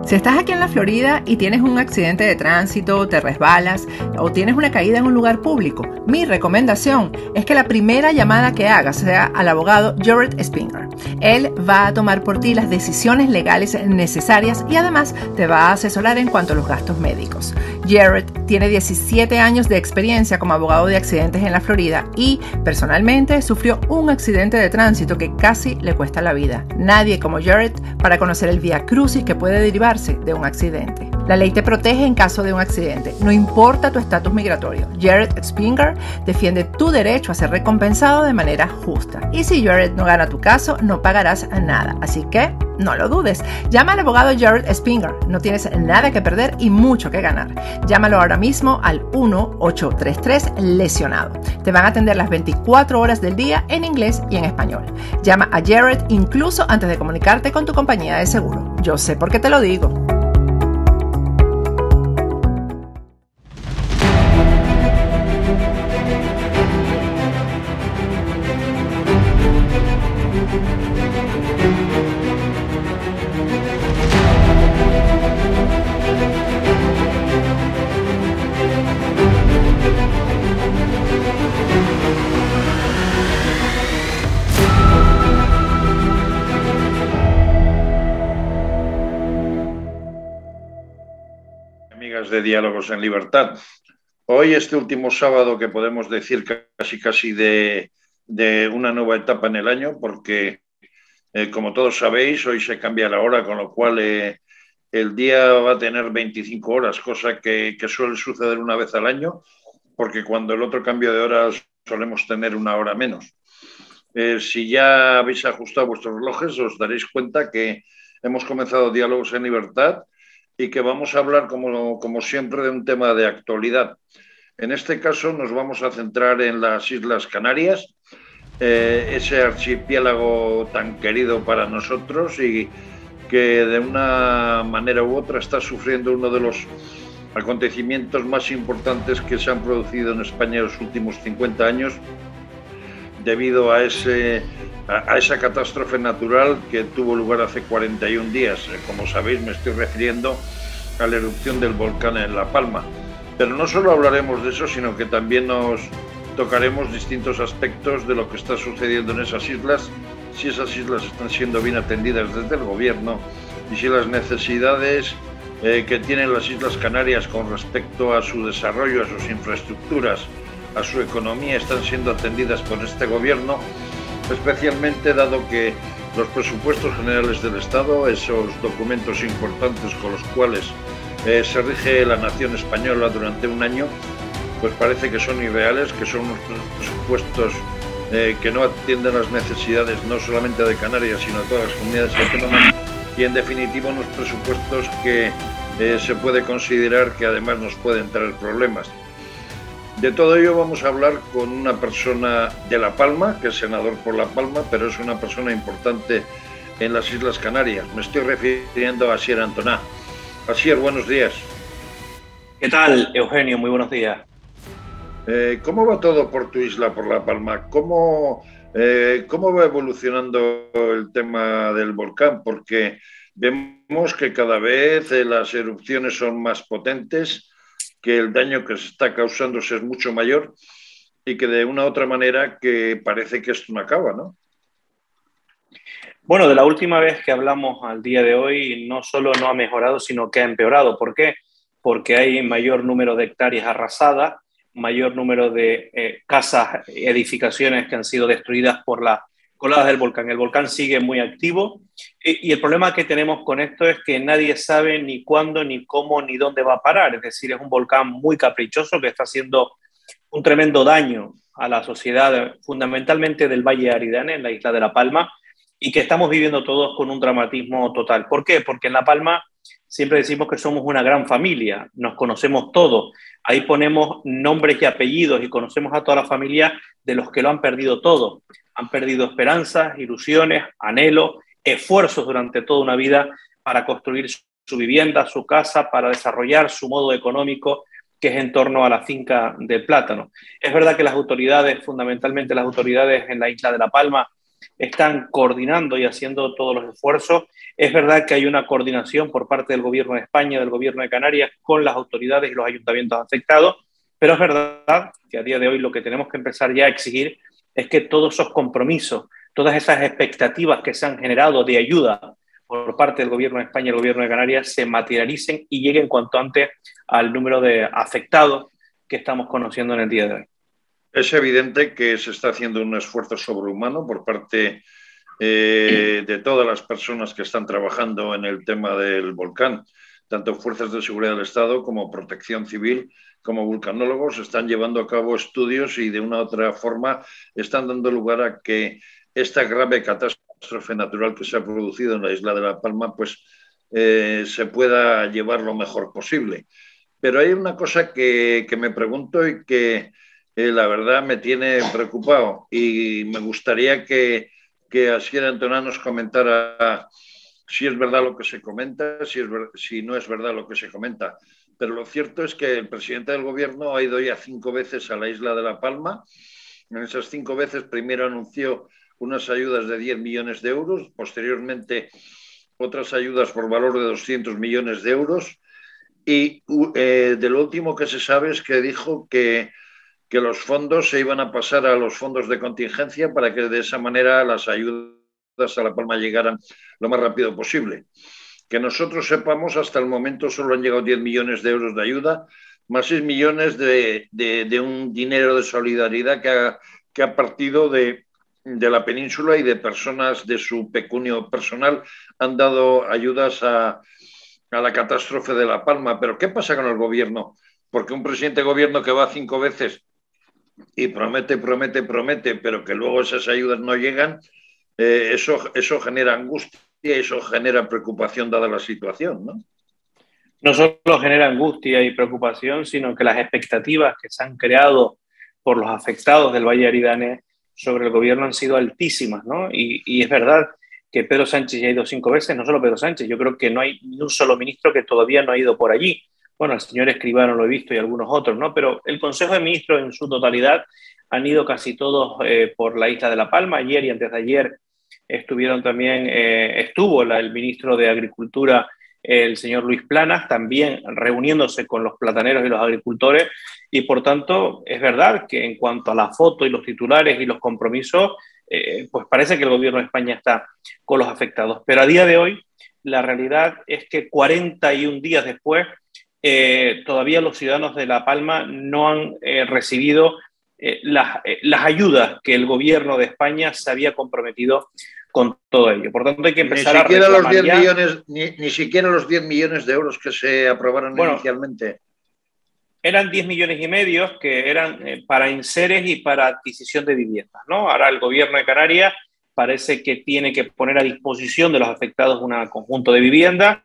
Si estás aquí en la Florida y tienes un accidente de tránsito, te resbalas o tienes una caída en un lugar público, mi recomendación es que la primera llamada que hagas sea al abogado Jared Spinger. Él va a tomar por ti las decisiones legales necesarias y además te va a asesorar en cuanto a los gastos médicos. Jared tiene 17 años de experiencia como abogado de accidentes en la Florida y personalmente sufrió un accidente de tránsito que casi le cuesta la vida. Nadie como Jared para conocer el vía crucis que puede derivarse de un accidente. La ley te protege en caso de un accidente, no importa tu estatus migratorio. Jared Spinger defiende tu derecho a ser recompensado de manera justa. Y si Jared no gana tu caso, no pagarás nada. Así que no lo dudes. Llama al abogado Jared Spinger. No tienes nada que perder y mucho que ganar. Llámalo ahora mismo al 1-833-LESIONADO. Te van a atender las 24 horas del día en inglés y en español. Llama a Jared incluso antes de comunicarte con tu compañía de seguro. Yo sé por qué te lo digo. De Diálogos en Libertad. Hoy, este último sábado, que podemos decir casi de una nueva etapa en el año, porque como todos sabéis, hoy se cambia la hora, con lo cual el día va a tener 25 horas, cosa que suele suceder una vez al año, porque cuando el otro cambio de horas solemos tener una hora menos. Si ya habéis ajustado vuestros relojes, os daréis cuenta que hemos comenzado Diálogos en Libertad y que vamos a hablar, como siempre, de un tema de actualidad. En este caso nos vamos a centrar en las Islas Canarias, ese archipiélago tan querido para nosotros y que de una manera u otra está sufriendo uno de los acontecimientos más importantes que se han producido en España en los últimos 50 años, debido a esa catástrofe natural que tuvo lugar hace 41 días. Como sabéis, me estoy refiriendo a la erupción del volcán en La Palma. Pero no solo hablaremos de eso, sino que también nos tocaremos distintos aspectos de lo que está sucediendo en esas islas, si esas islas están siendo bien atendidas desde el gobierno y si las necesidades que tienen las Islas Canarias con respecto a su desarrollo, a sus infraestructuras, a su economía, están siendo atendidas por este gobierno, especialmente dado que los presupuestos generales del Estado, esos documentos importantes con los cuales se rige la nación española durante un año, pues parece que son irreales, que son unos presupuestos que no atienden las necesidades no solamente de Canarias, sino de todas las comunidades autónomas, y en definitiva unos presupuestos que se puede considerar que además nos pueden traer problemas. De todo ello vamos a hablar con una persona de La Palma, que es senador por La Palma, pero es una persona importante en las Islas Canarias. Me estoy refiriendo a Asier Antoná. Asier, buenos días. ¿Qué tal, Eugenio? Muy buenos días. ¿Cómo va todo por tu isla, por La Palma? ¿Cómo va evolucionando el tema del volcán? Porque vemos que cada vez las erupciones son más potentes, que el daño que se está causando es mucho mayor y que de una u otra manera que parece que esto no acaba, ¿no? Bueno, de la última vez que hablamos al día de hoy, no solo no ha mejorado, sino que ha empeorado. ¿Por qué? Porque hay mayor número de hectáreas arrasadas, mayor número de casas, edificaciones que han sido destruidas por las coladas del volcán. El volcán sigue muy activo y el problema que tenemos con esto es que nadie sabe ni cuándo, ni cómo, ni dónde va a parar. Es decir, es un volcán muy caprichoso que está haciendo un tremendo daño a la sociedad, fundamentalmente del Valle de Aridane, en la isla de La Palma, y que estamos viviendo todos con un dramatismo total. ¿Por qué? Porque en La Palma siempre decimos que somos una gran familia, nos conocemos todos, ahí ponemos nombres y apellidos y conocemos a toda la familia de los que lo han perdido todo. Han perdido esperanzas, ilusiones, anhelos, esfuerzos durante toda una vida para construir su vivienda, su casa, para desarrollar su modo económico, que es en torno a la finca del plátano. Es verdad que las autoridades, fundamentalmente las autoridades en la isla de La Palma, están coordinando y haciendo todos los esfuerzos. Es verdad que hay una coordinación por parte del Gobierno de España, del Gobierno de Canarias, con las autoridades y los ayuntamientos afectados, pero es verdad que a día de hoy lo que tenemos que empezar ya a exigir es que todos esos compromisos, todas esas expectativas que se han generado de ayuda por parte del Gobierno de España y el Gobierno de Canarias se materialicen y lleguen cuanto antes al número de afectados que estamos conociendo en el día de hoy. Es evidente que se está haciendo un esfuerzo sobrehumano por parte de todas las personas que están trabajando en el tema del volcán, tanto fuerzas de seguridad del Estado como protección civil, como vulcanólogos, están llevando a cabo estudios y de una u otra forma están dando lugar a que esta grave catástrofe natural que se ha producido en la isla de La Palma pues se pueda llevar lo mejor posible. Pero hay una cosa que me pregunto y que la verdad me tiene preocupado y me gustaría que Asier Antonà nos comentara si es verdad lo que se comenta, si no es verdad lo que se comenta. Pero lo cierto es que el presidente del gobierno ha ido ya 5 veces a la isla de La Palma. En esas 5 veces primero anunció unas ayudas de 10 millones de euros, posteriormente otras ayudas por valor de 200 millones de euros. Y de lo último que se sabe es que dijo que los fondos se iban a pasar a los fondos de contingencia para que de esa manera las ayudas a La Palma llegaran lo más rápido posible. Que nosotros sepamos, hasta el momento solo han llegado 10 millones de euros de ayuda, más 6 millones de un dinero de solidaridad que ha partido de la península y de personas de su pecunio personal han dado ayudas a la catástrofe de La Palma. Pero ¿qué pasa con el gobierno? Porque un presidente de gobierno que va 5 veces y promete, pero que luego esas ayudas no llegan, eso genera angustia y eso genera preocupación dada la situación, ¿no? No solo genera angustia y preocupación, sino que las expectativas que se han creado por los afectados del Valle de Aridane sobre el gobierno han sido altísimas, ¿no? Y es verdad que Pedro Sánchez ya ha ido 5 veces, no solo Pedro Sánchez, yo creo que no hay ni un solo ministro que todavía no ha ido por allí. Bueno, el señor Escribano lo he visto y algunos otros, ¿no? Pero el Consejo de Ministros en su totalidad han ido casi todos por la isla de La Palma. Ayer y antes de ayer estuvieron también, estuvo el ministro de Agricultura, el señor Luis Planas, también reuniéndose con los plataneros y los agricultores. Y por tanto, es verdad que en cuanto a la foto y los titulares y los compromisos, pues parece que el gobierno de España está con los afectados. Pero a día de hoy, la realidad es que 41 días después, todavía los ciudadanos de La Palma no han recibido las ayudas que el gobierno de España se había comprometido con todo ello. Por tanto, hay que empezar a reclamar ni siquiera los 10 millones de euros que se aprobaron inicialmente. Eran 10 millones y medio que eran para enseres y para adquisición de viviendas, ¿no? Ahora el gobierno de Canarias parece que tiene que poner a disposición de los afectados un conjunto de viviendas,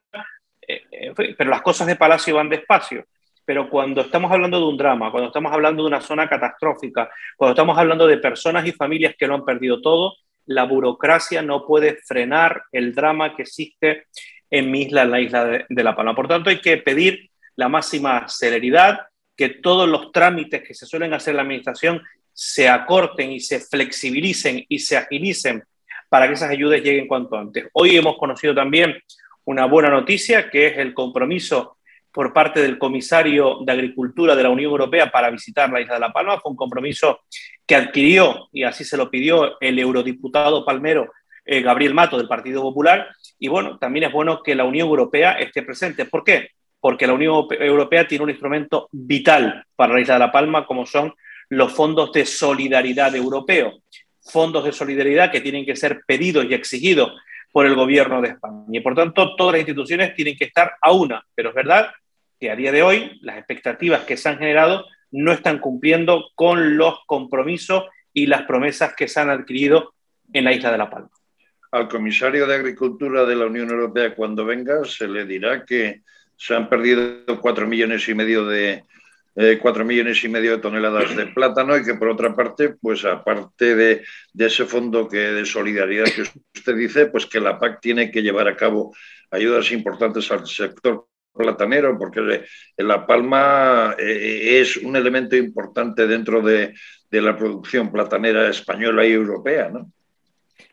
pero las cosas de Palacio van despacio. Pero cuando estamos hablando de un drama, cuando estamos hablando de una zona catastrófica, cuando estamos hablando de personas y familias que lo han perdido todo, la burocracia no puede frenar el drama que existe en mi isla, en la isla de La Palma. Por tanto, hay que pedir la máxima celeridad, que todos los trámites que se suelen hacer en la administración se acorten y se flexibilicen y se agilicen para que esas ayudas lleguen cuanto antes. Hoy hemos conocido también una buena noticia, que es el compromiso por parte del comisario de Agricultura de la Unión Europea para visitar la isla de La Palma. Fue un compromiso que adquirió, y así se lo pidió, el eurodiputado palmero Gabriel Mato del Partido Popular. Y bueno, también es bueno que la Unión Europea esté presente. ¿Por qué? Porque la Unión Europea tiene un instrumento vital para la isla de La Palma, como son los fondos de solidaridad europeos. Fondos de solidaridad que tienen que ser pedidos y exigidos por el gobierno de España. Y por tanto, todas las instituciones tienen que estar a una. Pero es verdad que a día de hoy las expectativas que se han generado no están cumpliendo con los compromisos y las promesas que se han adquirido en la isla de La Palma. Al comisario de Agricultura de la Unión Europea, cuando venga, se le dirá que se han perdido 4 millones y medio de toneladas de plátano y que, por otra parte, pues aparte de ese fondo de solidaridad que usted dice, pues que la PAC tiene que llevar a cabo ayudas importantes al sector platanero, porque La Palma es un elemento importante dentro de la producción platanera española y europea, ¿no?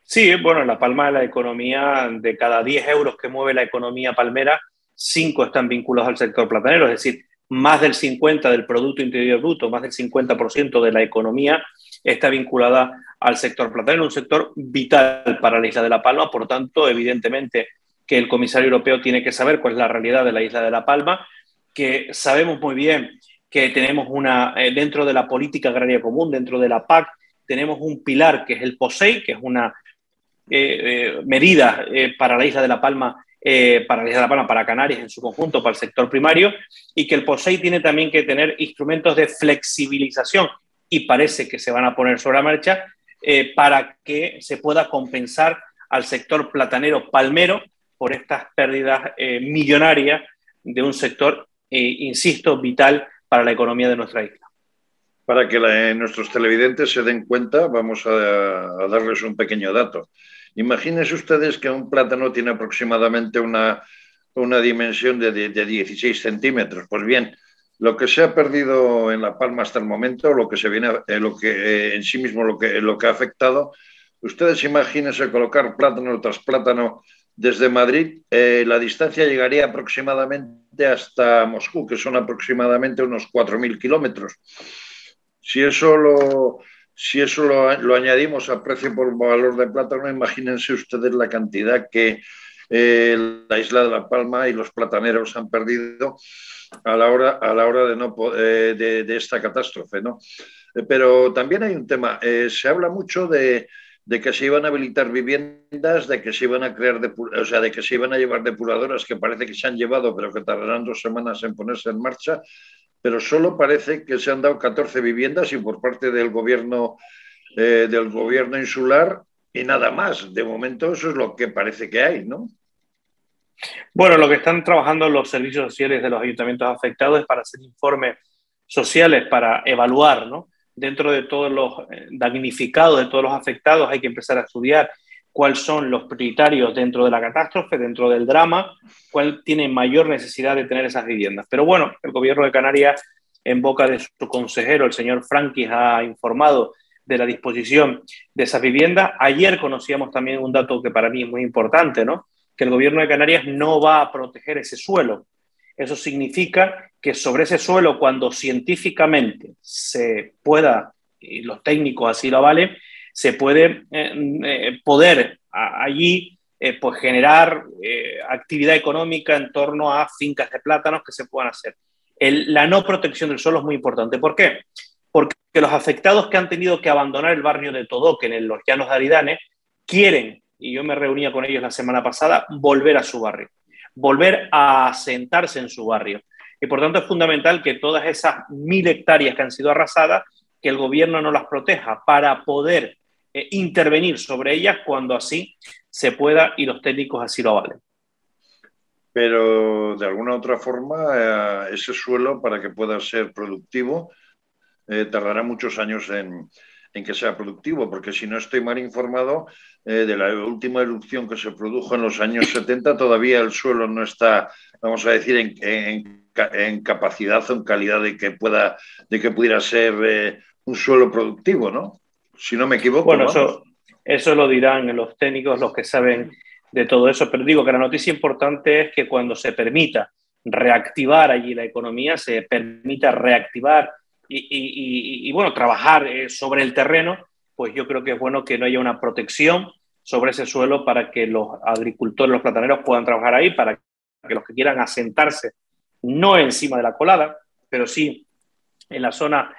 Sí, bueno, en La Palma, la economía, de cada 10 euros que mueve la economía palmera, 5 están vinculados al sector platanero, es decir, más del 50% del Producto Interior Bruto, más del 50% de la economía está vinculada al sector platanero, un sector vital para la isla de La Palma. Por tanto, evidentemente que el comisario europeo tiene que saber cuál es la realidad de la isla de La Palma, que sabemos muy bien que tenemos dentro de la política agraria común, dentro de la PAC, tenemos un pilar que es el POSEI, que es una medida para la isla de La Palma, para Canarias en su conjunto, para el sector primario, y que el POSEI tiene también que tener instrumentos de flexibilización, y parece que se van a poner sobre la marcha, para que se pueda compensar al sector platanero palmero por estas pérdidas millonarias de un sector, insisto, vital para la economía de nuestra isla. Para que nuestros televidentes se den cuenta, vamos a darles un pequeño dato. Imagínense ustedes que un plátano tiene aproximadamente una dimensión de 16 centímetros. Pues bien, lo que se ha perdido en La Palma hasta el momento, lo que se viene, lo que en sí mismo lo que ha afectado, ustedes imagínense colocar plátano tras plátano desde Madrid, la distancia llegaría aproximadamente hasta Moscú, que son aproximadamente unos 4.000 kilómetros. Si eso lo añadimos a precio por valor de plátano, imagínense ustedes la cantidad que la isla de La Palma y los plataneros han perdido a la hora de esta catástrofe, ¿no? Pero también hay un tema. Se habla mucho de que se iban a habilitar viviendas, de que se iban a crear, de que se iban a llevar depuradoras, que parece que se han llevado, pero que tardarán 2 semanas en ponerse en marcha, pero solo parece que se han dado 14 viviendas y por parte del gobierno insular y nada más. De momento eso es lo que parece que hay, ¿no? Bueno, lo que están trabajando los servicios sociales de los ayuntamientos afectados es para hacer informes sociales, para evaluar, ¿no? Dentro de todos los damnificados, de todos los afectados, hay que empezar a estudiar cuáles son los prioritarios dentro de la catástrofe, dentro del drama, cuál tiene mayor necesidad de tener esas viviendas. Pero bueno, el gobierno de Canarias, en boca de su consejero, el señor Franquis, ha informado de la disposición de esas viviendas. Ayer conocíamos también un dato que para mí es muy importante, ¿no? Que el gobierno de Canarias no va a proteger ese suelo. Eso significa que sobre ese suelo, cuando científicamente se pueda, y los técnicos así lo avalen, se puede allí pues generar actividad económica en torno a fincas de plátanos que se puedan hacer. La no protección del suelo es muy importante. ¿Por qué? Porque los afectados que han tenido que abandonar el barrio de Todoque, en los Llanos de Aridane, quieren, y yo me reunía con ellos la semana pasada, volver a su barrio, volver a asentarse en su barrio. Y por tanto es fundamental que todas esas 1.000 hectáreas que han sido arrasadas, que el gobierno no las proteja para poder intervenir sobre ellas cuando así se pueda y los técnicos así lo avalen. Pero de alguna otra forma, ese suelo, para que pueda ser productivo, tardará muchos años en que sea productivo, porque si no estoy mal informado, de la última erupción que se produjo en los años 70, todavía el suelo no está, vamos a decir, en capacidad o en calidad de que pudiera ser un suelo productivo, ¿no? Si no me equivoco. Bueno, eso lo dirán los técnicos, los que saben de todo eso, pero digo que la noticia importante es que cuando se permita reactivar allí la economía, se permita reactivar y bueno, trabajar sobre el terreno, pues yo creo que es bueno que no haya una protección sobre ese suelo para que los agricultores, los plataneros puedan trabajar ahí, para que los que quieran asentarse, no encima de la colada, pero sí en la zona,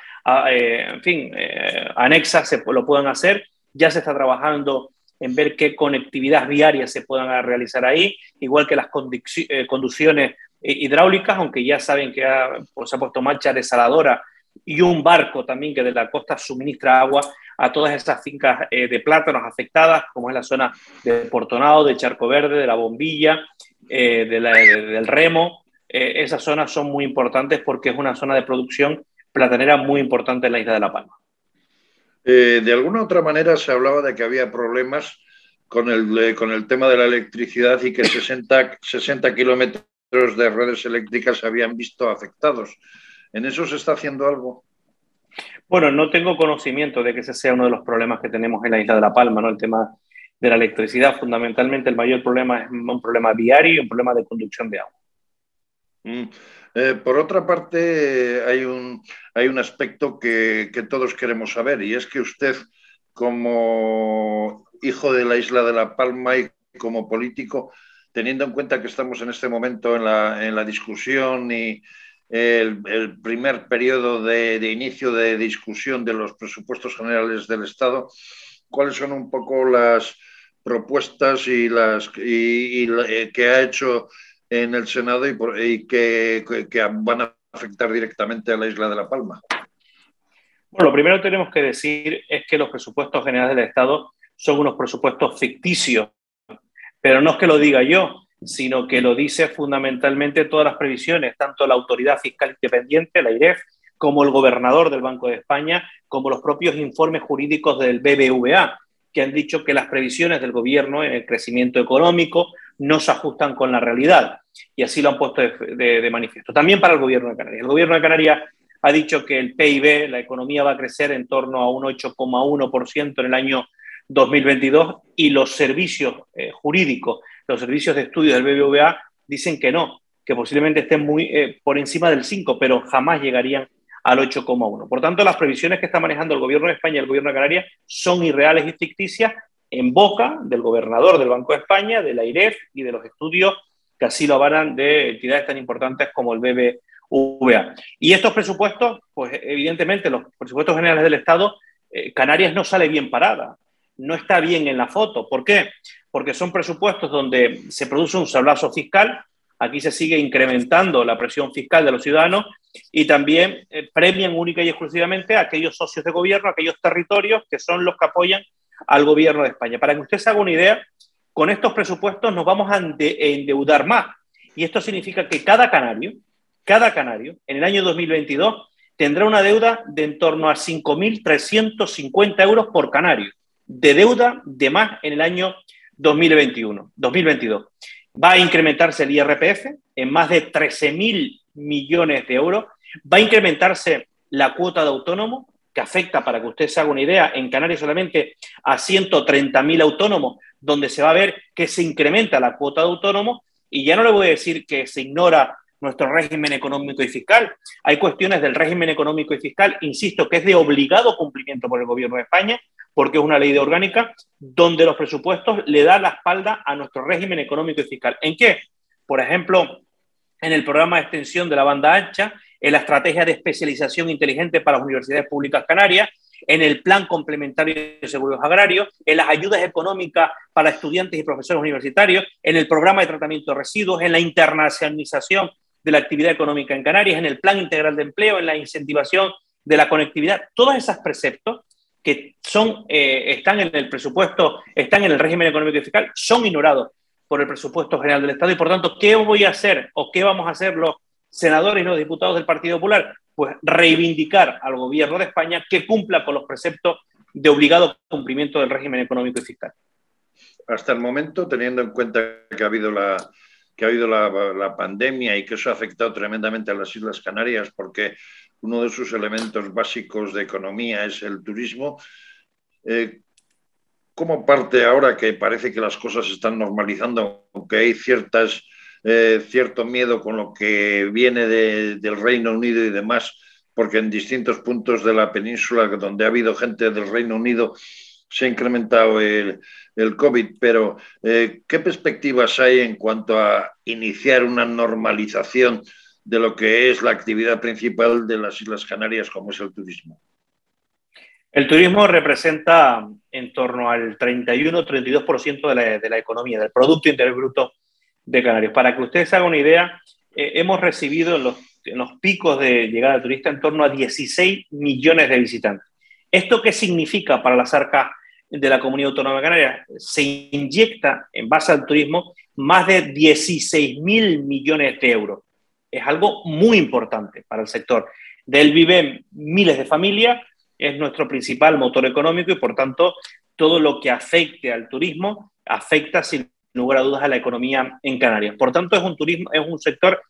anexa, lo puedan hacer. Ya se está trabajando en ver qué conectividad viaria se puedan realizar ahí, igual que las conducciones hidráulicas, aunque ya saben que se ha puesto en marcha desaladora y un barco también que de la costa suministra agua a todas esas fincas de plátanos afectadas, como es la zona de Portonao, de Charco Verde, de La Bombilla, del Remo. Esas zonas son muy importantes porque es una zona de producción platanera muy importante en la isla de La Palma. De alguna otra manera se hablaba de que había problemas con el tema de la electricidad y que 60 kilómetros de redes eléctricas se habían visto afectados. ¿En eso se está haciendo algo? Bueno, no tengo conocimiento de que ese sea uno de los problemas que tenemos en la isla de La Palma, ¿no? El tema de la electricidad. Fundamentalmente el mayor problema es un problema viario y un problema de conducción de agua. Por otra parte, hay un aspecto que todos queremos saber, y es que usted, como hijo de la isla de La Palma y como político, teniendo en cuenta que estamos en este momento en la discusión y el primer periodo de inicio de discusión de los presupuestos generales del Estado, ¿cuáles son un poco las propuestas que ha hecho en el Senado y que van a afectar directamente a la isla de La Palma? Bueno, lo primero que tenemos que decir es que los presupuestos generales del Estado son unos presupuestos ficticios, pero no es que lo diga yo, sino que lo dice fundamentalmente todas las previsiones, tanto la Autoridad Fiscal Independiente, la AIREF, como el gobernador del Banco de España, como los propios informes jurídicos del BBVA, que han dicho que las previsiones del gobierno en el crecimiento económico no se ajustan con la realidad, y así lo han puesto de manifiesto. También para el gobierno de Canarias. El gobierno de Canarias ha dicho que el PIB, la economía, va a crecer en torno a un 8,1% en el año 2022, y los servicios jurídicos, los servicios de estudio del BBVA dicen que no, que posiblemente estén muy por encima del 5%, pero jamás llegarían al 8,1%. Por tanto, las previsiones que está manejando el gobierno de España y el gobierno de Canarias son irreales y ficticias, en boca del gobernador del Banco de España, de la AIREF y de los estudios que así lo avalan de entidades tan importantes como el BBVA. Y estos presupuestos, pues evidentemente los presupuestos generales del Estado, Canarias no sale bien parada, no está bien en la foto. ¿Por qué? Porque son presupuestos donde se produce un sablazo fiscal, aquí se sigue incrementando la presión fiscal de los ciudadanos y también premian única y exclusivamente a aquellos socios de gobierno, a aquellos territorios que son los que apoyan al gobierno de España. Para que usted se haga una idea, con estos presupuestos nos vamos a endeudar más. Y esto significa que cada canario, en el año 2022, tendrá una deuda de en torno a 5.350 euros por canario, de deuda de más en el año 2022. Va a incrementarse el IRPF en más de 13.000 millones de euros. Va a incrementarse la cuota de autónomo, que afecta, para que usted se haga una idea, en Canarias solamente a 130.000 autónomos, donde se va a ver que se incrementa la cuota de autónomos. Y ya no le voy a decir que se ignora nuestro régimen económico y fiscal. Hay cuestiones del régimen económico y fiscal, insisto, que es de obligado cumplimiento por el gobierno de España, porque es una ley de orgánica, donde los presupuestos le dan la espalda a nuestro régimen económico y fiscal. ¿En qué? Por ejemplo, en el programa de extensión de la banda ancha, en la estrategia de especialización inteligente para las universidades públicas canarias, en el plan complementario de seguros agrarios, en las ayudas económicas para estudiantes y profesores universitarios, en el programa de tratamiento de residuos, en la internacionalización de la actividad económica en Canarias, en el plan integral de empleo, en la incentivación de la conectividad. Todos esos preceptos que están en el presupuesto, están en el régimen económico y fiscal, son ignorados por el presupuesto general del Estado. Y por tanto, ¿qué voy a hacer o qué vamos a hacer los senadores y los diputados del Partido Popular? Pues reivindicar al gobierno de España que cumpla con los preceptos de obligado cumplimiento del régimen económico y fiscal. Hasta el momento, teniendo en cuenta que ha habido la pandemia y que eso ha afectado tremendamente a las Islas Canarias, porque uno de sus elementos básicos de economía es el turismo, ¿cómo parte ahora que parece que las cosas se están normalizando, aunque hay cierto miedo con lo que viene del Reino Unido y demás, porque en distintos puntos de la península donde ha habido gente del Reino Unido se ha incrementado el COVID, pero ¿qué perspectivas hay en cuanto a iniciar una normalización de lo que es la actividad principal de las Islas Canarias, como es el turismo? El turismo representa en torno al 31-32% de la economía, del Producto Interior Bruto de Canarias. Para que ustedes se hagan una idea, hemos recibido en los picos de llegada de turistas en torno a 16 millones de visitantes. ¿Esto qué significa para las arcas de la Comunidad Autónoma de Canarias? Se inyecta en base al turismo más de 16.000 millones de euros. Es algo muy importante para el sector. De él viven miles de familias, es nuestro principal motor económico y, por tanto, todo lo que afecte al turismo afecta sin lugar a dudas a la economía en Canarias. Por tanto, es un sector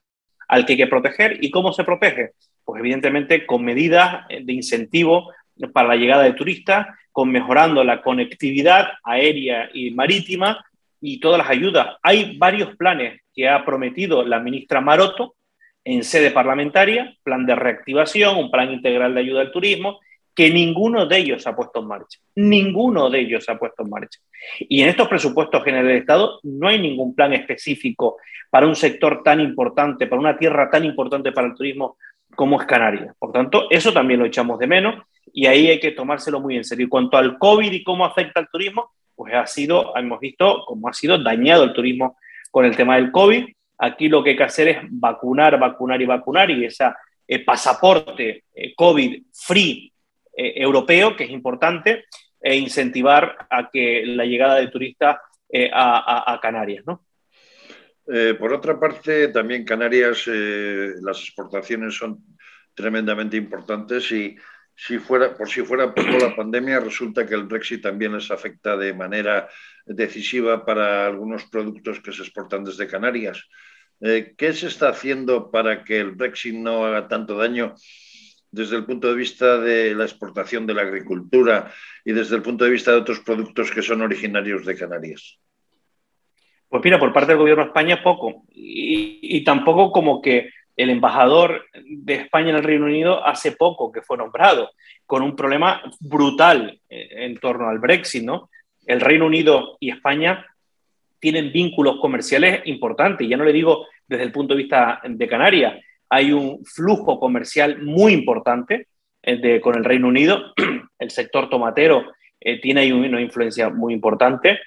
al que hay que proteger. ¿Y cómo se protege? Pues evidentemente con medidas de incentivo para la llegada de turistas, con mejorando la conectividad aérea y marítima y todas las ayudas. Hay varios planes que ha prometido la ministra Maroto en sede parlamentaria, plan de reactivación, un plan integral de ayuda al turismo, que ninguno de ellos se ha puesto en marcha. Ninguno de ellos se ha puesto en marcha. Y en estos presupuestos generales de Estado no hay ningún plan específico para un sector tan importante, para una tierra tan importante para el turismo como es Canarias. Por tanto, eso también lo echamos de menos y ahí hay que tomárselo muy en serio. Y cuanto al COVID y cómo afecta al turismo, pues hemos visto cómo ha sido dañado el turismo con el tema del COVID. Aquí lo que hay que hacer es vacunar, vacunar y vacunar, y ese pasaporte COVID free europeo, que es importante, e incentivar a que la llegada de turistas a Canarias, ¿no? Por otra parte, también Canarias, las exportaciones son tremendamente importantes y por si fuera poco la pandemia, resulta que el Brexit también les afecta de manera decisiva para algunos productos que se exportan desde Canarias. ¿Qué se está haciendo para que el Brexit no haga tanto daño desde el punto de vista de la exportación de la agricultura y desde el punto de vista de otros productos que son originarios de Canarias? Pues mira, por parte del gobierno de España poco. Y tampoco como que el embajador de España en el Reino Unido hace poco que fue nombrado, con un problema brutal en torno al Brexit, ¿no? El Reino Unido y España tienen vínculos comerciales importantes. Ya no le digo desde el punto de vista de Canarias. Hay un flujo comercial muy importante con el Reino Unido. El sector tomatero tiene ahí una influencia muy importante.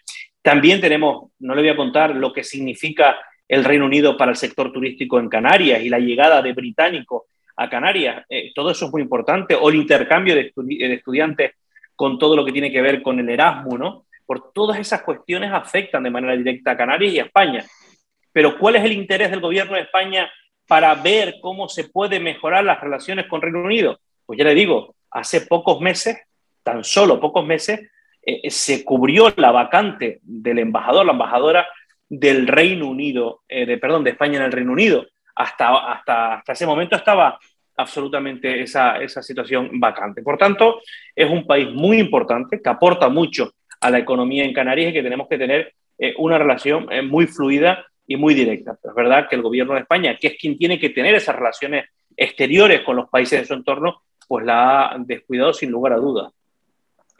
También tenemos, no le voy a contar lo que significa el Reino Unido para el sector turístico en Canarias y la llegada de británicos a Canarias. Todo eso es muy importante. O el intercambio de estudiantes con todo lo que tiene que ver con el Erasmus, ¿no? Por todas esas cuestiones afectan de manera directa a Canarias y a España. Pero ¿cuál es el interés del gobierno de España para ver cómo se puede mejorar las relaciones con Reino Unido? Pues ya le digo, hace pocos meses, tan solo pocos meses, se cubrió la vacante del embajador, la embajadora del Reino Unido, de España en el Reino Unido. Hasta ese momento estaba absolutamente esa situación vacante. Por tanto, es un país muy importante que aporta mucho a la economía en Canarias y que tenemos que tener una relación muy fluida y muy directa. Pero es verdad que el gobierno de España, que es quien tiene que tener esas relaciones exteriores con los países de su entorno, pues la ha descuidado sin lugar a dudas.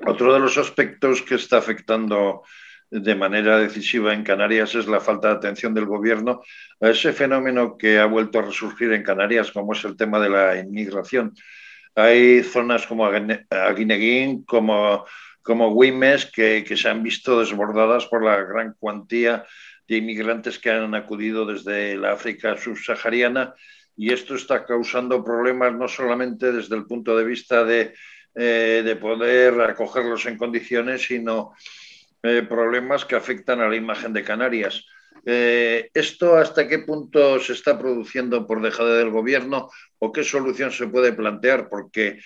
Otro de los aspectos que está afectando de manera decisiva en Canarias es la falta de atención del gobierno a ese fenómeno que ha vuelto a resurgir en Canarias, como es el tema de la inmigración. Hay zonas como Aguineguín, como Güemes, que se han visto desbordadas por la gran cuantía de inmigrantes que han acudido desde la África subsahariana, y esto está causando problemas no solamente desde el punto de vista de poder acogerlos en condiciones, sino problemas que afectan a la imagen de Canarias. ¿Esto hasta qué punto se está produciendo por dejadez del gobierno o qué solución se puede plantear? Porque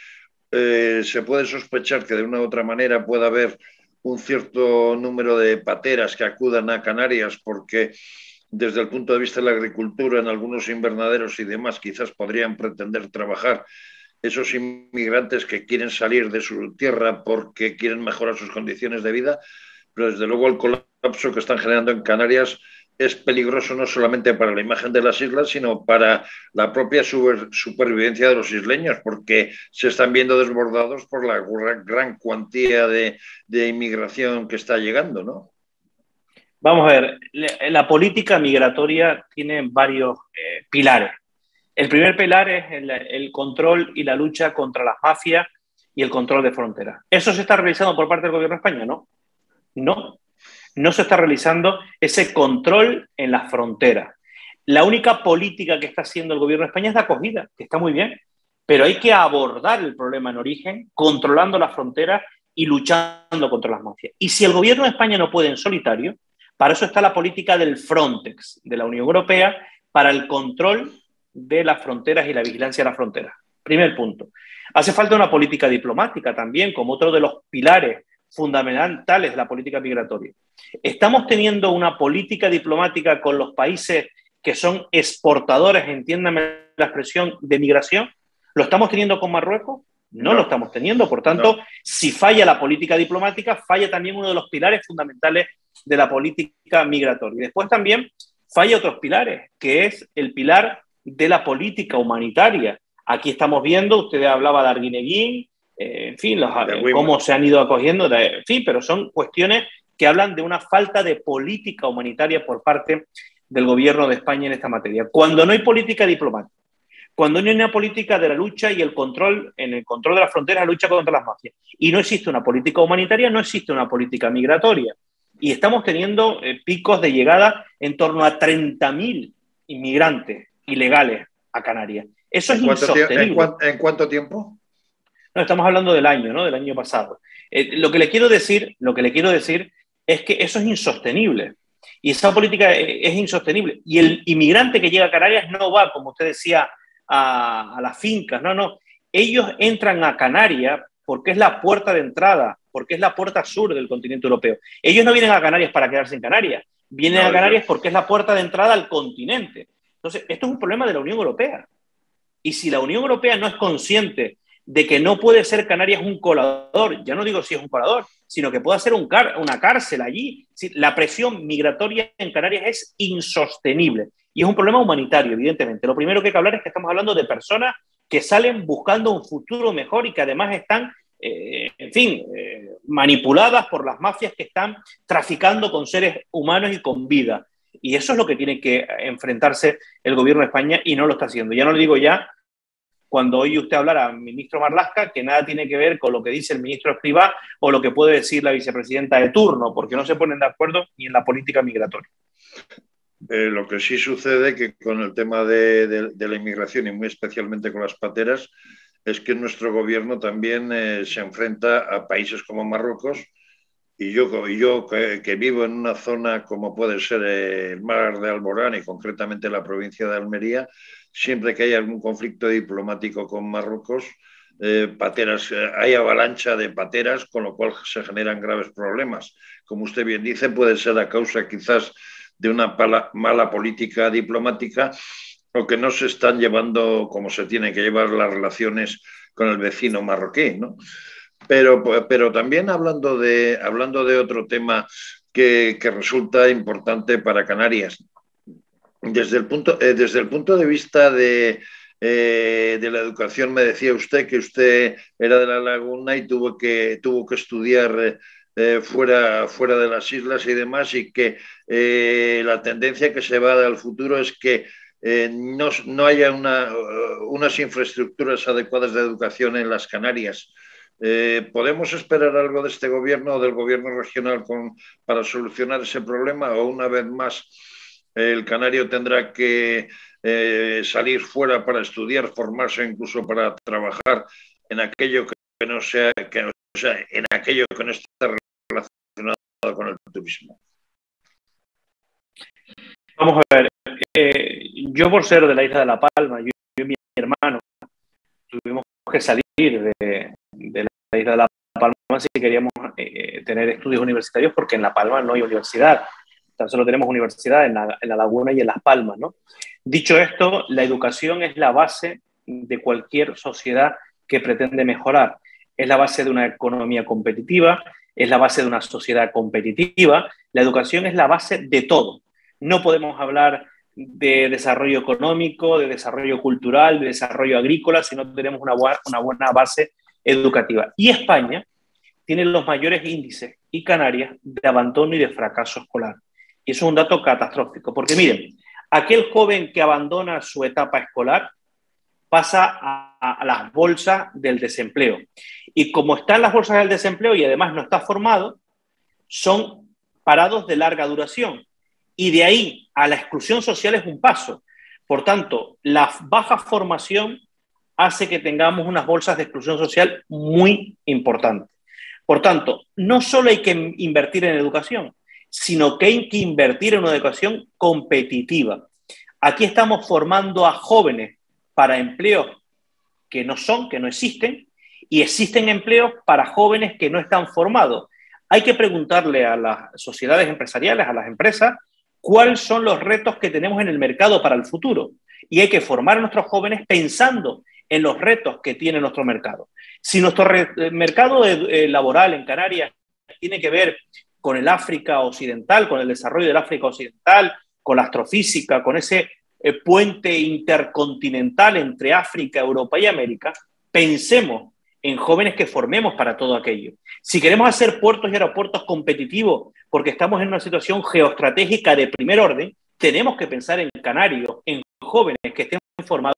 se puede sospechar que de una u otra manera pueda haber un cierto número de pateras que acudan a Canarias porque desde el punto de vista de la agricultura en algunos invernaderos y demás quizás podrían pretender trabajar esos inmigrantes que quieren salir de su tierra porque quieren mejorar sus condiciones de vida, pero desde luego el colapso que están generando en Canarias es peligroso no solamente para la imagen de las islas, sino para la propia supervivencia de los isleños, porque se están viendo desbordados por la gran cuantía de inmigración que está llegando, ¿no? Vamos a ver, la política migratoria tiene varios pilares. El primer pilar es el control y la lucha contra las mafias y el control de fronteras. ¿Eso se está realizando por parte del gobierno de España? No. No se está realizando ese control en las fronteras. La única política que está haciendo el gobierno de España es de acogida, que está muy bien, pero hay que abordar el problema en origen, controlando las fronteras y luchando contra las mafias. Y si el gobierno de España no puede en solitario, para eso está la política del Frontex, de la Unión Europea, para el control de las fronteras y la vigilancia de las fronteras. Primer punto. Hace falta una política diplomática también, como otro de los pilares fundamentales de la política migratoria. Estamos teniendo una política diplomática con los países que son exportadores, entiéndame la expresión, de migración. ¿Lo estamos teniendo con Marruecos? No lo estamos teniendo, por tanto, si falla la política diplomática, falla también uno de los pilares fundamentales de la política migratoria. Y después también falla otros pilares, que es el pilar de la política humanitaria. Aquí estamos viendo, usted hablaba de Arguineguín, en fin, cómo se han ido acogiendo, en fin, pero son cuestiones que hablan de una falta de política humanitaria por parte del gobierno de España en esta materia. Cuando no hay política diplomática, cuando no hay una política de la lucha y el control, en el control de las fronteras, la lucha contra las mafias, y no existe una política humanitaria, no existe una política migratoria. Y estamos teniendo picos de llegada en torno a 30.000 inmigrantes ilegales a Canarias. Eso es insostenible. ¿En cuánto tiempo? No, estamos hablando del año, ¿no? Del año pasado. Lo que le quiero decir es que eso es insostenible. Y esa política es insostenible. Y el inmigrante que llega a Canarias no va, como usted decía, a las fincas. No. Ellos entran a Canarias porque es la puerta de entrada, porque es la puerta sur del continente europeo. Ellos no vienen a Canarias para quedarse en Canarias. Vienen a Canarias porque es la puerta de entrada al continente. Entonces, esto es un problema de la Unión Europea. Y si la Unión Europea no es consciente de que no puede ser Canarias un colador, ya no digo si es un colador, sino que puede ser una cárcel allí. La presión migratoria en Canarias es insostenible y es un problema humanitario, evidentemente. Lo primero que hay que hablar es que estamos hablando de personas que salen buscando un futuro mejor y que además están, manipuladas por las mafias que están traficando con seres humanos y con vida. Y eso es lo que tiene que enfrentarse el gobierno de España y no lo está haciendo. Ya no le digo ya cuando oye usted hablar al ministro Marlaska, que nada tiene que ver con lo que dice el ministro Escrivá o lo que puede decir la vicepresidenta de turno, porque no se ponen de acuerdo ni en la política migratoria. Lo que sí sucede que con el tema de la inmigración y muy especialmente con las pateras es que nuestro gobierno también se enfrenta a países como Marruecos y yo que vivo en una zona como puede ser el mar de Alborán y concretamente la provincia de Almería, siempre que hay algún conflicto diplomático con Marruecos, hay avalancha de pateras, con lo cual se generan graves problemas. Como usted bien dice, puede ser a causa quizás de una mala política diplomática o que no se están llevando como se tienen que llevar las relaciones con el vecino marroquí, ¿no? Pero también hablando de otro tema que resulta importante para Canarias, desde el punto de vista de la educación, me decía usted que usted era de La Laguna y tuvo que estudiar fuera de las islas y demás, y que la tendencia que se va al futuro es que no haya unas infraestructuras adecuadas de educación en las Canarias. ¿Podemos esperar algo de este gobierno o del gobierno regional para solucionar ese problema, o una vez más el canario tendrá que salir fuera para estudiar, formarse, incluso para trabajar en aquello que no sea, en aquello que no está relacionado con el turismo? Vamos a ver, yo por ser de la isla de La Palma, yo y mi hermano tuvimos que salir de la isla de La Palma si queríamos tener estudios universitarios, porque en La Palma no hay universidad. Tan solo tenemos universidad en la Laguna y en Las Palmas, ¿no? Dicho esto, la educación es la base de cualquier sociedad que pretende mejorar. Es la base de una economía competitiva, es la base de una sociedad competitiva. La educación es la base de todo. No podemos hablar de desarrollo económico, de desarrollo cultural, de desarrollo agrícola, si no tenemos una buena base educativa. Y España tiene los mayores índices, y Canarias, de abandono y de fracaso escolar. Y eso es un dato catastrófico, porque miren, aquel joven que abandona su etapa escolar pasa a las bolsas del desempleo. Y como está en las bolsas del desempleo y además no está formado, son parados de larga duración. Y de ahí a la exclusión social es un paso. Por tanto, la baja formación hace que tengamos unas bolsas de exclusión social muy importantes. Por tanto, no solo hay que invertir en educación, sino que hay que invertir en una educación competitiva. Aquí estamos formando a jóvenes para empleos que no existen, y existen empleos para jóvenes que no están formados. Hay que preguntarle a las sociedades empresariales, a las empresas, cuáles son los retos que tenemos en el mercado para el futuro. Y hay que formar a nuestros jóvenes pensando en los retos que tiene nuestro mercado. Si nuestro mercado laboral en Canarias tiene que ver con el África Occidental, con el desarrollo del África Occidental, con la astrofísica, con ese puente intercontinental entre África, Europa y América, pensemos en jóvenes que formemos para todo aquello. Si queremos hacer puertos y aeropuertos competitivos porque estamos en una situación geoestratégica de primer orden, tenemos que pensar en canarios, en jóvenes que estén formados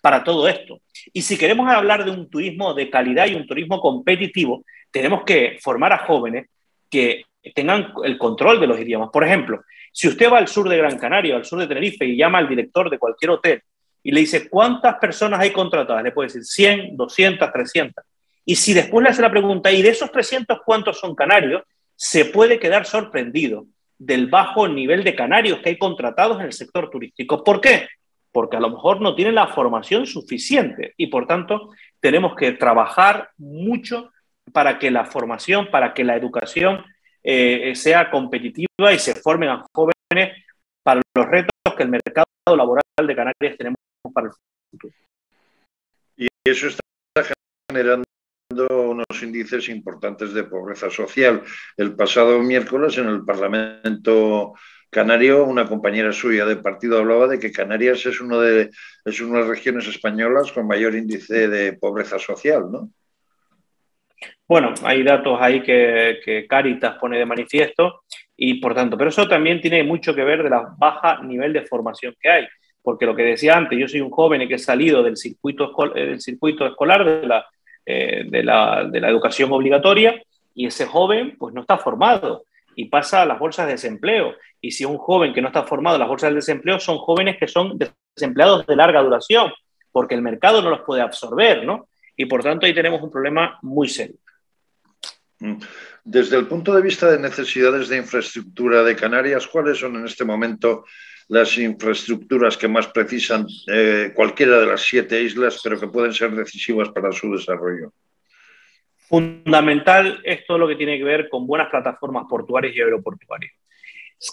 para todo esto. Y si queremos hablar de un turismo de calidad y un turismo competitivo, tenemos que formar a jóvenes que tengan el control de los idiomas. Por ejemplo, si usted va al sur de Gran Canaria, al sur de Tenerife, y llama al director de cualquier hotel y le dice, ¿cuántas personas hay contratadas? Le puede decir 100, 200, 300. Y si después le hace la pregunta, ¿y de esos 300 cuántos son canarios? Se puede quedar sorprendido del bajo nivel de canarios que hay contratados en el sector turístico. ¿Por qué? Porque a lo mejor no tienen la formación suficiente y, por tanto, tenemos que trabajar mucho para que la formación, para que la educación sea competitiva y se formen a jóvenes para los retos que el mercado laboral de Canarias tenemos para el futuro. Y eso está generando unos índices importantes de pobreza social. El pasado miércoles en el Parlamento canario, una compañera suya de partido hablaba de que Canarias es una de las regiones españolas con mayor índice de pobreza social, ¿no? Bueno, hay datos ahí que Cáritas pone de manifiesto y por tanto, pero eso también tiene mucho que ver de la baja nivel de formación que hay, porque lo que decía antes, yo soy un joven que he salido del circuito escolar de la educación obligatoria y ese joven pues no está formado y pasa a las bolsas de desempleo. Y si un joven que no está formado en las bolsas de desempleo son jóvenes que son desempleados de larga duración, porque el mercado no los puede absorber, ¿no? Y por tanto ahí tenemos un problema muy serio. Desde el punto de vista de necesidades de infraestructura de Canarias, ¿cuáles son en este momento las infraestructuras que más precisan cualquiera de las 7 islas, pero que pueden ser decisivas para su desarrollo? Fundamental es todo lo que tiene que ver con buenas plataformas portuarias y aeroportuarias.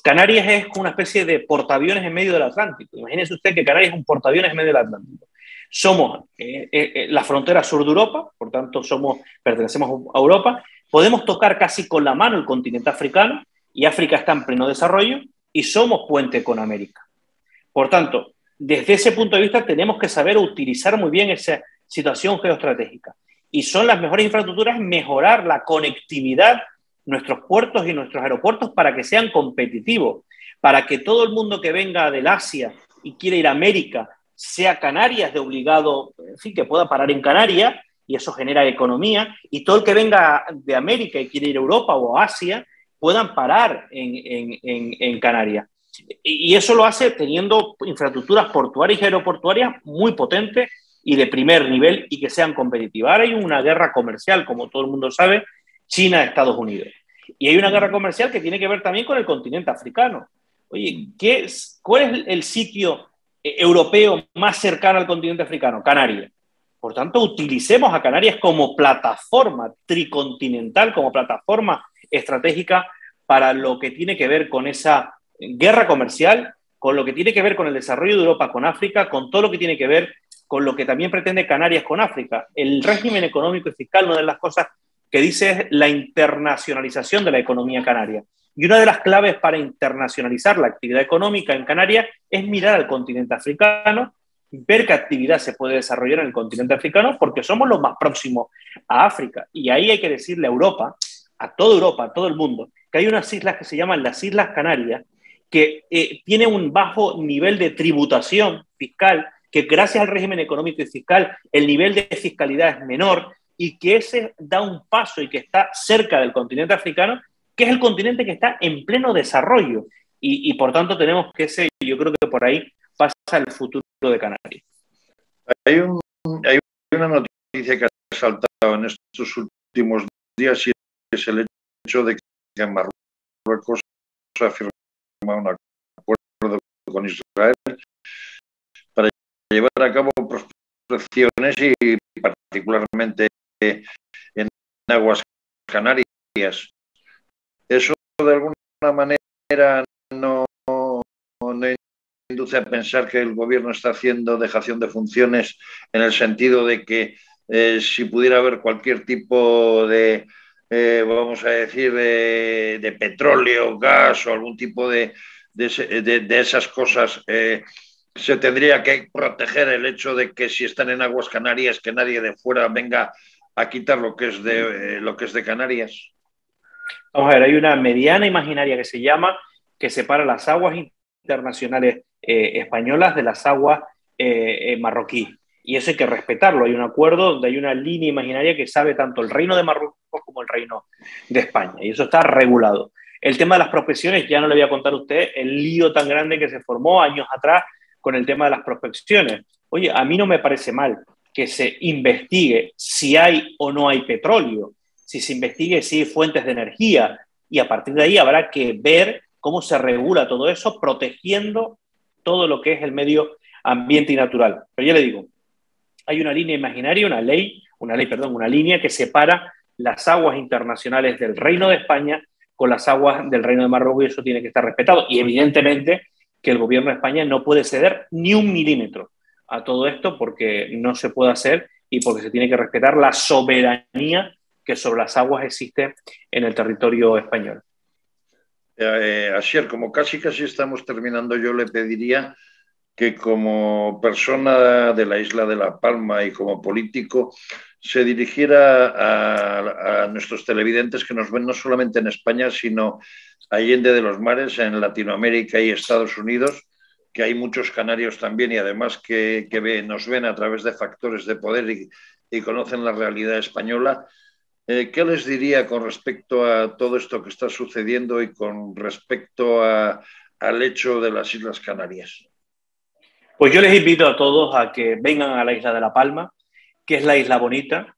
Canarias es una especie de portaaviones en medio del Atlántico. Imagínese usted que Canarias es un portaaviones en medio del Atlántico. Somos la frontera sur de Europa, por tanto pertenecemos a Europa. Podemos tocar casi con la mano el continente africano y África está en pleno desarrollo y somos puente con América. Por tanto, desde ese punto de vista tenemos que saber utilizar muy bien esa situación geoestratégica. Y son las mejores infraestructuras mejorar la conectividad, nuestros puertos y nuestros aeropuertos para que sean competitivos, para que todo el mundo que venga del Asia y quiera ir a América sea Canarias de obligado, en fin, que pueda parar en Canarias y eso genera economía, y todo el que venga de América y quiere ir a Europa o a Asia puedan parar en Canarias. Y eso lo hace teniendo infraestructuras portuarias y aeroportuarias muy potentes y de primer nivel y que sean competitivas. Ahora hay una guerra comercial, como todo el mundo sabe, China-Estados Unidos. Y hay una guerra comercial que tiene que ver también con el continente africano. Oye, ¿cuál es el sitio europeo más cercano al continente africano? Canarias. Por tanto, utilicemos a Canarias como plataforma tricontinental, como plataforma estratégica para lo que tiene que ver con esa guerra comercial, con lo que tiene que ver con el desarrollo de Europa con África, con todo lo que tiene que ver con lo que también pretende Canarias con África. El régimen económico y fiscal, una de las cosas que dice es la internacionalización de la economía canaria. Y una de las claves para internacionalizar la actividad económica en Canarias es mirar al continente africano, ver qué actividad se puede desarrollar en el continente africano, porque somos los más próximos a África. Y ahí hay que decirle a Europa, a todo el mundo, que hay unas islas que se llaman las Islas Canarias, que tienen un bajo nivel de tributación fiscal, que gracias al régimen económico y fiscal el nivel de fiscalidad es menor y que ese da un paso y que está cerca del continente africano, que es el continente que está en pleno desarrollo. Y por tanto tenemos que yo creo que por ahí pasa el futuro de Canarias. Hay una noticia que ha saltado en estos últimos días y es el hecho de que Marruecos ha firmado un acuerdo con Israel para llevar a cabo prospecciones y particularmente en aguas canarias. Eso de alguna manera no induce a pensar que el gobierno está haciendo dejación de funciones en el sentido de que si pudiera haber cualquier tipo de, vamos a decir, de petróleo, gas o algún tipo de esas cosas, se tendría que proteger el hecho de que si están en aguas canarias, que nadie de fuera venga a quitar lo que es de Canarias. Vamos a ver, hay una mediana imaginaria que se llama, que separa las aguas internacionales españolas de las aguas marroquí. Y eso hay que respetarlo. Hay un acuerdo donde hay una línea imaginaria que sabe tanto el Reino de Marruecos como el Reino de España. Y eso está regulado. El tema de las prospecciones, ya no le voy a contar a usted el lío tan grande que se formó años atrás con el tema de las prospecciones. Oye, a mí no me parece mal que se investigue si hay o no hay petróleo, si se investigue si hay fuentes de energía, y a partir de ahí habrá que ver cómo se regula todo eso, protegiendo todo lo que es el medio ambiente y natural. Pero ya le digo, hay una línea imaginaria, una línea que separa las aguas internacionales del Reino de España con las aguas del Reino de Marruecos, y eso tiene que estar respetado. Y evidentemente que el gobierno de España no puede ceder ni un milímetro a todo esto, porque no se puede hacer y porque se tiene que respetar la soberanía que sobre las aguas existe en el territorio español. Asier, como casi estamos terminando, yo le pediría que como persona de la isla de La Palma y como político se dirigiera a nuestros televidentes que nos ven no solamente en España, sino allende de los mares, en Latinoamérica y Estados Unidos, que hay muchos canarios también y además que nos ven a través de factores de poder y conocen la realidad española. ¿Qué les diría con respecto a todo esto que está sucediendo y con respecto al hecho de las Islas Canarias? Pues yo les invito a todos a que vengan a la isla de La Palma, que es la isla bonita,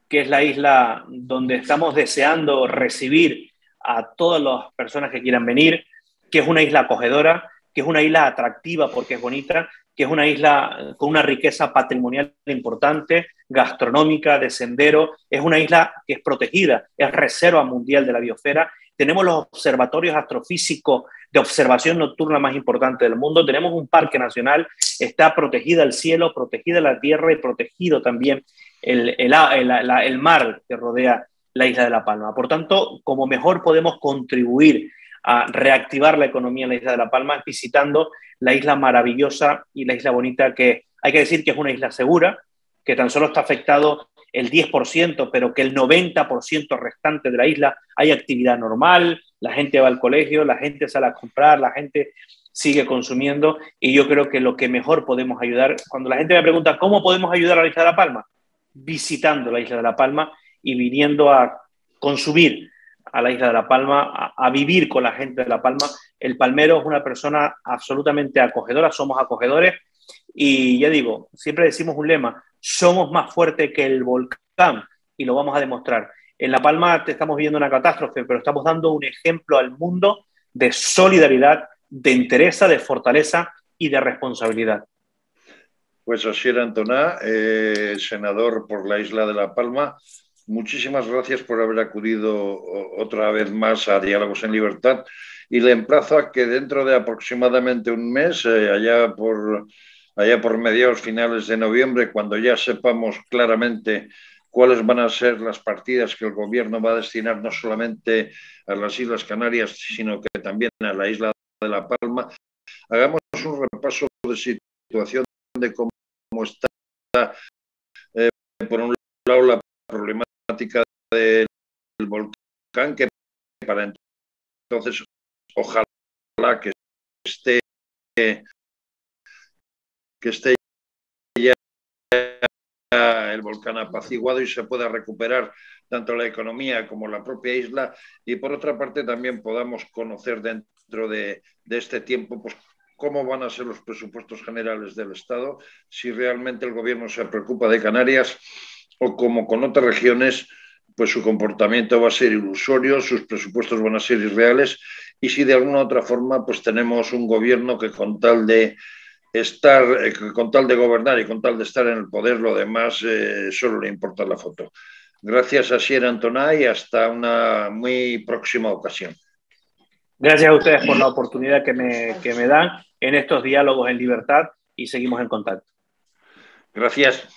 que es la isla donde estamos deseando recibir a todas las personas que quieran venir, que es una isla acogedora, que es una isla atractiva porque es bonita, que es una isla con una riqueza patrimonial importante, gastronómica, de sendero, es una isla que es protegida, es reserva mundial de la biosfera. Tenemos los observatorios astrofísicos de observación nocturna más importantes del mundo, tenemos un parque nacional, está protegida el cielo, protegida la tierra y protegido también el mar que rodea la isla de La Palma. Por tanto, como mejor podemos contribuir a reactivar la economía en la isla de La Palma es visitando la isla maravillosa y la isla bonita, que hay que decir que es una isla segura, que tan solo está afectado el 10%, pero que el 90% restante de la isla hay actividad normal, la gente va al colegio, la gente sale a comprar, la gente sigue consumiendo, y yo creo que lo que mejor podemos ayudar, cuando la gente me pregunta ¿cómo podemos ayudar a la isla de La Palma? Visitando la isla de La Palma y viniendo a consumir a la isla de La Palma, a vivir con la gente de La Palma. El palmero es una persona absolutamente acogedora, somos acogedores, y ya digo, siempre decimos un lema: somos más fuertes que el volcán, y lo vamos a demostrar. En La Palma estamos viviendo una catástrofe, pero estamos dando un ejemplo al mundo de solidaridad, de entereza, de fortaleza y de responsabilidad. Pues Asier Antoná, senador por la isla de La Palma, muchísimas gracias por haber acudido otra vez más a Diálogos en Libertad, y le emplazo a que dentro de aproximadamente un mes, allá por mediados finales de noviembre, cuando ya sepamos claramente cuáles van a ser las partidas que el gobierno va a destinar no solamente a las Islas Canarias, sino que también a la isla de La Palma, hagamos un repaso de situación de cómo está, por un lado, la problemática del volcán, que para entonces ojalá que esté ya el volcán apaciguado y se pueda recuperar tanto la economía como la propia isla, y por otra parte también podamos conocer dentro de este tiempo pues cómo van a ser los presupuestos generales del Estado, si realmente el gobierno se preocupa de Canarias o como con otras regiones, pues su comportamiento va a ser ilusorio, sus presupuestos van a ser irreales, y si de alguna otra forma pues tenemos un gobierno que con tal de gobernar y con tal de estar en el poder, lo demás solo le importa la foto. Gracias a Asier Antoná y hasta una muy próxima ocasión. Gracias a ustedes por la oportunidad que me dan, en estos diálogos en libertad y seguimos en contacto. Gracias.